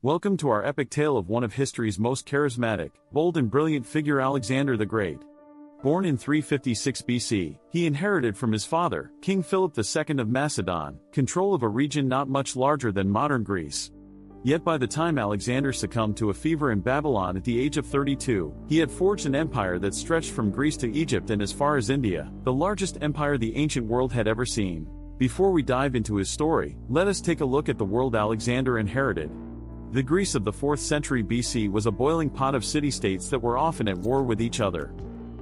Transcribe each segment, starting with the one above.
Welcome to our epic tale of one of history's most charismatic, bold and brilliant figure, Alexander the Great. Born in 356 BC, he inherited from his father, King Philip II of Macedon, control of a region not much larger than modern Greece. Yet by the time Alexander succumbed to a fever in Babylon at the age of 32, he had forged an empire that stretched from Greece to Egypt and as far as India, the largest empire the ancient world had ever seen. Before we dive into his story, let us take a look at the world Alexander inherited. The Greece of the 4th century BC was a boiling pot of city-states that were often at war with each other.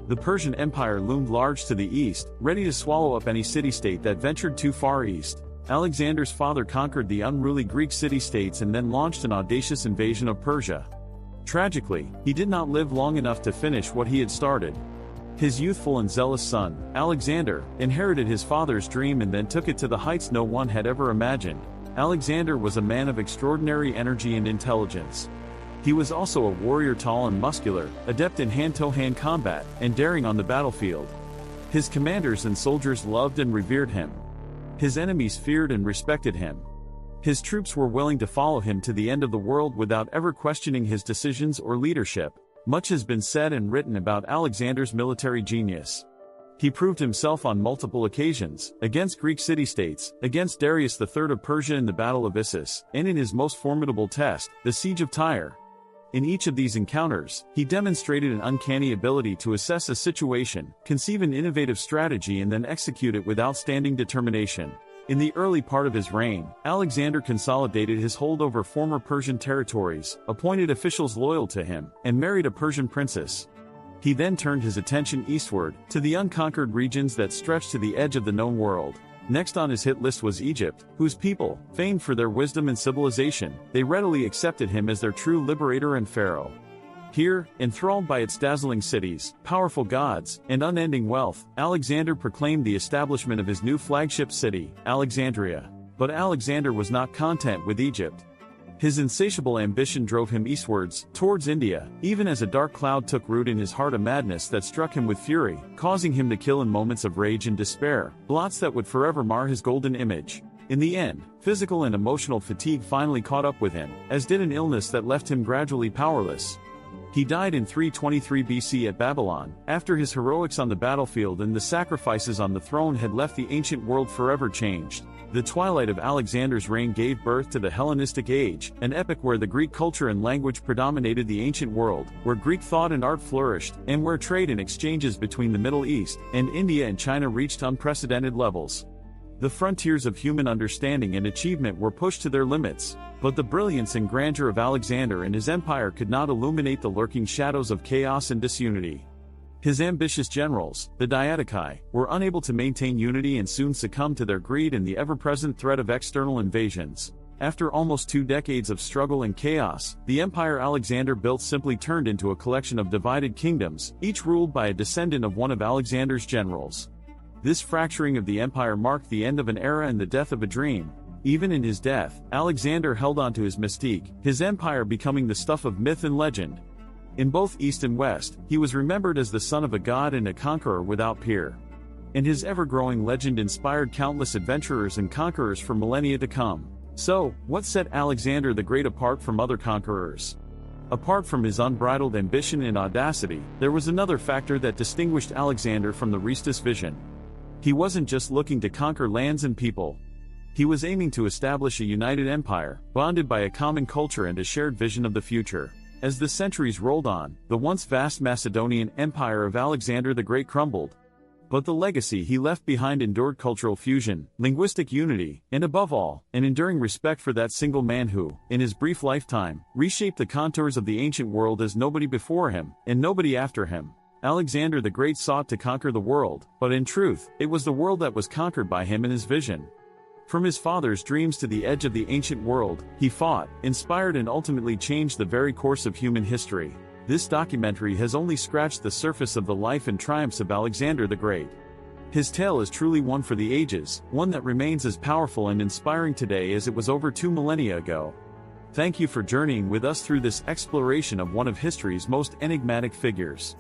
The Persian Empire loomed large to the east, ready to swallow up any city-state that ventured too far east. Alexander's father conquered the unruly Greek city-states and then launched an audacious invasion of Persia. Tragically, he did not live long enough to finish what he had started. His youthful and zealous son, Alexander, inherited his father's dream and then took it to the heights no one had ever imagined. Alexander was a man of extraordinary energy and intelligence. He was also a warrior, tall and muscular, adept in hand-to-hand combat, and daring on the battlefield. His commanders and soldiers loved and revered him. His enemies feared and respected him. His troops were willing to follow him to the end of the world without ever questioning his decisions or leadership. Much has been said and written about Alexander's military genius. He proved himself on multiple occasions, against Greek city-states, against Darius III of Persia in the Battle of Issus, and in his most formidable test, the Siege of Tyre. In each of these encounters, he demonstrated an uncanny ability to assess a situation, conceive an innovative strategy and then execute it with outstanding determination. In the early part of his reign, Alexander consolidated his hold over former Persian territories, appointed officials loyal to him, and married a Persian princess. He then turned his attention eastward, to the unconquered regions that stretched to the edge of the known world. Next on his hit list was Egypt, whose people, famed for their wisdom and civilization, they readily accepted him as their true liberator and pharaoh. Here, enthralled by its dazzling cities, powerful gods, and unending wealth, Alexander proclaimed the establishment of his new flagship city, Alexandria. But Alexander was not content with Egypt. His insatiable ambition drove him eastwards, towards India, even as a dark cloud took root in his heart, a madness that struck him with fury, causing him to kill in moments of rage and despair, blots that would forever mar his golden image. In the end, physical and emotional fatigue finally caught up with him, as did an illness that left him gradually powerless. He died in 323 BC at Babylon, after his heroics on the battlefield and the sacrifices on the throne had left the ancient world forever changed. The twilight of Alexander's reign gave birth to the Hellenistic Age, an epoch where the Greek culture and language predominated the ancient world, where Greek thought and art flourished, and where trade and exchanges between the Middle East and India and China reached unprecedented levels. The frontiers of human understanding and achievement were pushed to their limits, but the brilliance and grandeur of Alexander and his empire could not illuminate the lurking shadows of chaos and disunity. His ambitious generals, the Diadochi, were unable to maintain unity and soon succumbed to their greed and the ever-present threat of external invasions. After almost 2 decades of struggle and chaos, the empire Alexander built simply turned into a collection of divided kingdoms, each ruled by a descendant of one of Alexander's generals. This fracturing of the empire marked the end of an era and the death of a dream. Even in his death, Alexander held on to his mystique, his empire becoming the stuff of myth and legend. In both East and West, he was remembered as the son of a god and a conqueror without peer. And his ever-growing legend inspired countless adventurers and conquerors for millennia to come. So, what set Alexander the Great apart from other conquerors? Apart from his unbridled ambition and audacity, there was another factor that distinguished Alexander from the rest's vision. He wasn't just looking to conquer lands and people. He was aiming to establish a united empire, bonded by a common culture and a shared vision of the future. As the centuries rolled on, the once vast Macedonian empire of Alexander the Great crumbled. But the legacy he left behind endured cultural fusion, linguistic unity, and above all, an enduring respect for that single man who, in his brief lifetime, reshaped the contours of the ancient world as nobody before him, and nobody after him. Alexander the Great sought to conquer the world, but in truth, it was the world that was conquered by him and his vision. From his father's dreams to the edge of the ancient world, he fought, inspired and ultimately changed the very course of human history. This documentary has only scratched the surface of the life and triumphs of Alexander the Great. His tale is truly one for the ages, one that remains as powerful and inspiring today as it was over 2 millennia ago. Thank you for journeying with us through this exploration of one of history's most enigmatic figures.